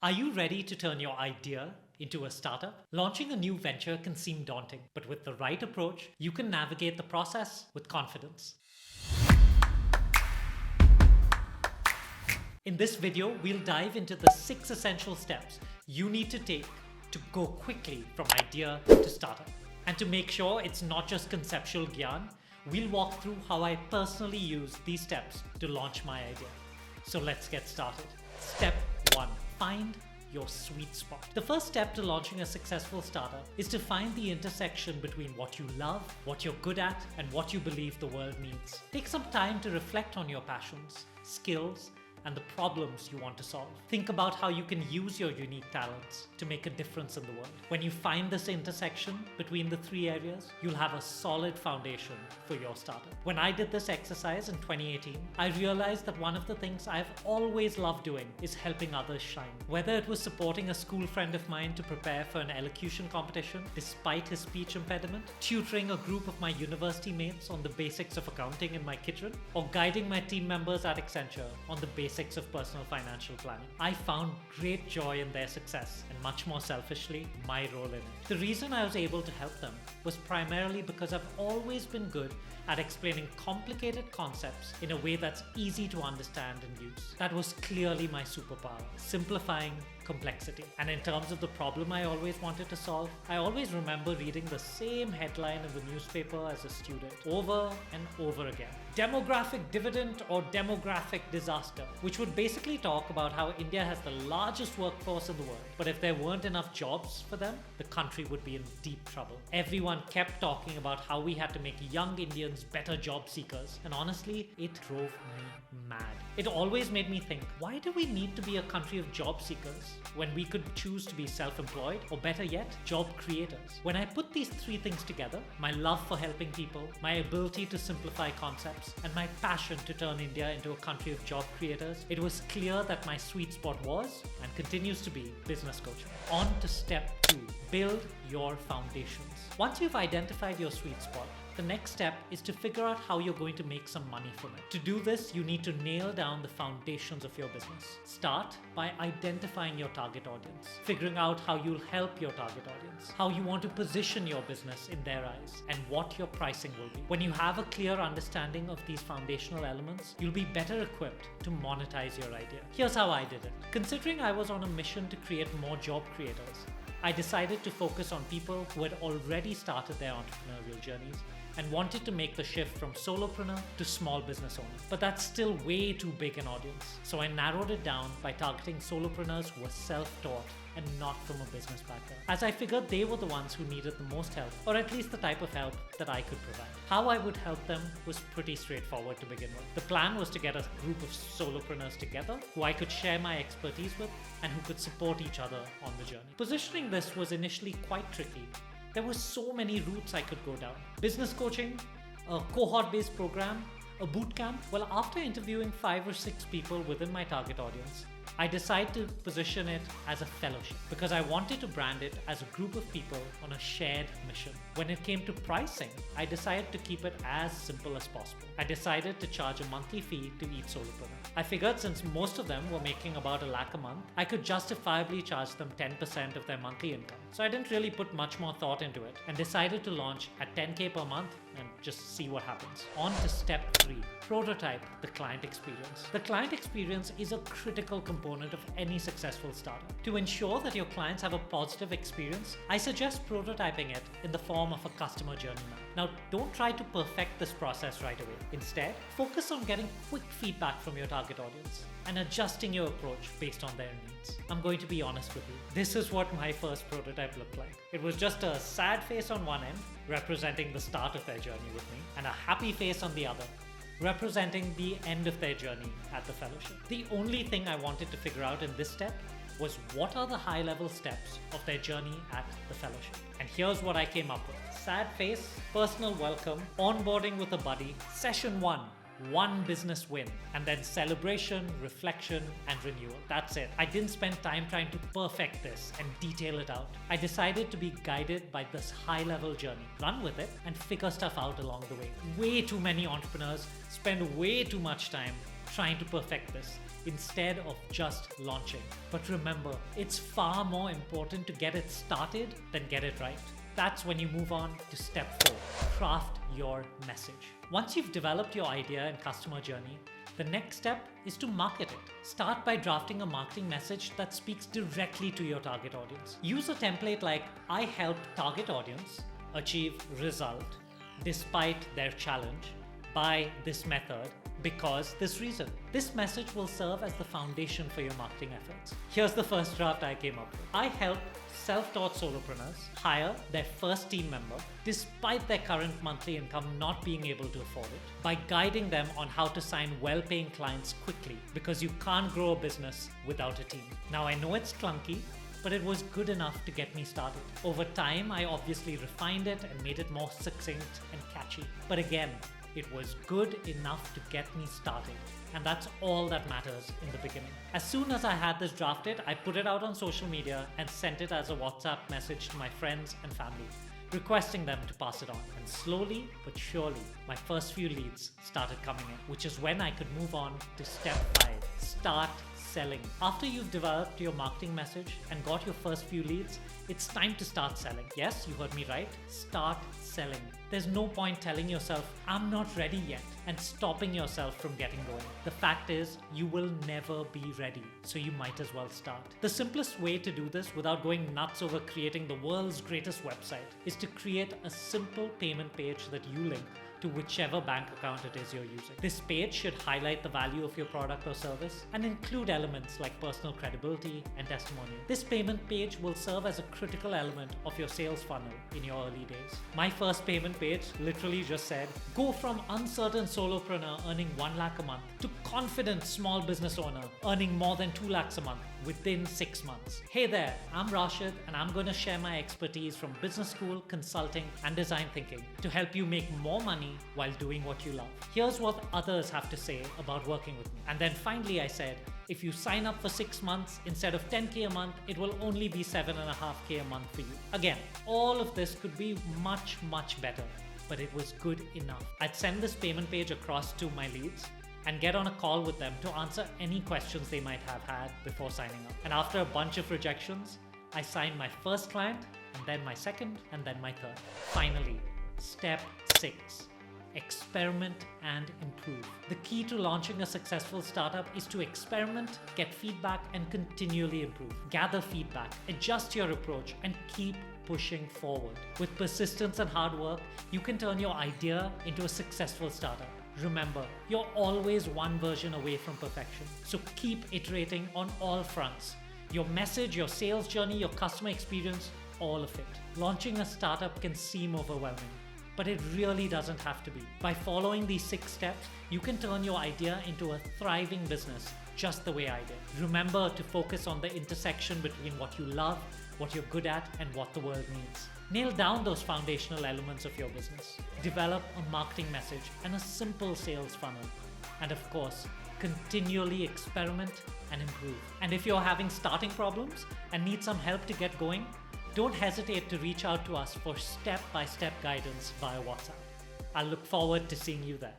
Are you ready to turn your idea into a startup? Launching a new venture can seem daunting, but with the right approach, you can navigate the process with confidence. In this video, we'll dive into the 6 essential steps you need to take to go quickly from idea to startup. And to make sure it's not just conceptual gyan, we'll walk through how I personally use these steps to launch my idea. So let's get started. Step 1. Find your sweet spot. The first step to launching a successful startup is to find the intersection between what you love, what you're good at, and what you believe the world needs. Take some time to reflect on your passions, skills, and the problems you want to solve. Think about how you can use your unique talents to make a difference in the world. When you find this intersection between the 3 areas, you'll have a solid foundation for your startup. When I did this exercise in 2018, I realized that one of the things I've always loved doing is helping others shine. Whether it was supporting a school friend of mine to prepare for an elocution competition despite his speech impediment, tutoring a group of my university mates on the basics of accounting in my kitchen, or guiding my team members at Accenture on the basics of personal financial planning, I found great joy in their success and much more selfishly, my role in it. The reason I was able to help them was primarily because I've always been good at explaining complicated concepts in a way that's easy to understand and use. That was clearly my superpower, simplifying complexity. And in terms of the problem I always wanted to solve, I always remember reading the same headline in the newspaper as a student over and over again. Demographic dividend or demographic disaster, which would basically talk about how India has the largest workforce in the world, but if there weren't enough jobs for them, the country would be in deep trouble. Everyone kept talking about how we had to make young Indians better job seekers, and honestly, it drove me mad. It always made me think, why do we need to be a country of job seekers when we could choose to be self-employed, or better yet, job creators? When I put these 3 things together, my love for helping people, my ability to simplify concepts, and my passion to turn India into a country of job creators, it was clear that my sweet spot was, and continues to be, business coaching. On to step 2, build your foundations. Once you've identified your sweet spot, the next step is to figure out how you're going to make some money from it. To do this, you need to nail down the foundations of your business. Start by identifying your target audience, figuring out how you'll help your target audience, how you want to position your business in their eyes, and what your pricing will be. When you have a clear understanding of these foundational elements, you'll be better equipped to monetize your idea. Here's how I did it. Considering I was on a mission to create more job creators, I decided to focus on people who had already started their entrepreneurial journeys and wanted to make the shift from solopreneur to small business owner. But that's still way too big an audience. So I narrowed it down by targeting solopreneurs who were self-taught and not from a business background, as I figured they were the ones who needed the most help, or at least the type of help that I could provide. How I would help them was pretty straightforward to begin with. The plan was to get a group of solopreneurs together who I could share my expertise with and who could support each other on the journey. Positioning this was initially quite tricky. There were so many routes I could go down. Business coaching, a cohort-based program, a bootcamp. Well, after interviewing 5 or 6 people within my target audience, I decided to position it as a fellowship because I wanted to brand it as a group of people on a shared mission. When it came to pricing, I decided to keep it as simple as possible. I decided to charge a monthly fee to each solopreneur. I figured since most of them were making about $1 lakh a month, I could justifiably charge them 10% of their monthly income. So I didn't really put much more thought into it and decided to launch at 10K per month and just see what happens. On to step 3, prototype the client experience. The client experience is a critical component of any successful startup. To ensure that your clients have a positive experience, I suggest prototyping it in the form of a customer journey map. Now, don't try to perfect this process right away. Instead, focus on getting quick feedback from your target audience and adjusting your approach based on their needs. I'm going to be honest with you. This is what my first prototype looked like. It was just a sad face on one end, representing the start of their journey with me, and a happy face on the other, representing the end of their journey at the fellowship. The only thing I wanted to figure out in this step was what are the high-level steps of their journey at the fellowship. And here's what I came up with. Sad face, personal welcome, onboarding with a buddy, session 1 business win, and then celebration, reflection, and renewal. That's it. I didn't spend time trying to perfect this and detail it out. I decided to be guided by this high-level journey, run with it, and figure stuff out along the way. Way too many entrepreneurs spend way too much time trying to perfect this instead of just launching. But remember, it's far more important to get it started than get it right. That's when you move on to step 4, craft your message. Once you've developed your idea and customer journey, the next step is to market it. Start by drafting a marketing message that speaks directly to your target audience. Use a template like, I help target audience achieve result despite their challenge by this method because this reason. This message will serve as the foundation for your marketing efforts. Here's the first draft I came up with. I help self-taught solopreneurs hire their first team member despite their current monthly income not being able to afford it by guiding them on how to sign well-paying clients quickly because you can't grow a business without a team. Now I know it's clunky, but it was good enough to get me started. Over time, I obviously refined it and made it more succinct and catchy. But again, it was good enough to get me started. And that's all that matters in the beginning. As soon as I had this drafted, I put it out on social media and sent it as a WhatsApp message to my friends and family, requesting them to pass it on. And slowly but surely, my first few leads started coming in, which is when I could move on to step 5, start selling. After you've developed your marketing message and got your first few leads, it's time to start selling. Yes, you heard me right. Start selling. There's no point telling yourself, I'm not ready yet, and stopping yourself from getting going. The fact is, you will never be ready, so you might as well start. The simplest way to do this without going nuts over creating the world's greatest website is to create a simple payment page that you link to whichever bank account it is you're using. This page should highlight the value of your product or service and include elements like personal credibility and testimonial. This payment page will serve as a critical element of your sales funnel in your early days. My first payment page literally just said, go from uncertain solopreneur earning 1 lakh a month to confident small business owner earning more than 2 lakhs a month within 6 months. Hey there, I'm Raashid and I'm going to share my expertise from business school, consulting and design thinking to help you make more money while doing what you love. Here's what others have to say about working with me. And then finally I said, if you sign up for 6 months, instead of 10K a month, it will only be 7.5K a month for you. Again, all of this could be much, much better, but it was good enough. I'd send this payment page across to my leads and get on a call with them to answer any questions they might have had before signing up. And after a bunch of rejections, I signed my first client, and then my second, and then my third. Finally, step 6. Experiment and improve. The key to launching a successful startup is to experiment, get feedback, and continually improve. Gather feedback, adjust your approach, and keep pushing forward. With persistence and hard work, you can turn your idea into a successful startup. Remember, you're always one version away from perfection. So keep iterating on all fronts. Your message, your sales journey, your customer experience, all of it. Launching a startup can seem overwhelming, but it really doesn't have to be. By following these 6 steps, you can turn your idea into a thriving business just the way I did. Remember to focus on the intersection between what you love, what you're good at, and what the world needs. Nail down those foundational elements of your business. Develop a marketing message and a simple sales funnel. And of course, continually experiment and improve. And if you're having starting problems and need some help to get going, don't hesitate to reach out to us for step-by-step guidance via WhatsApp. I'll look forward to seeing you there.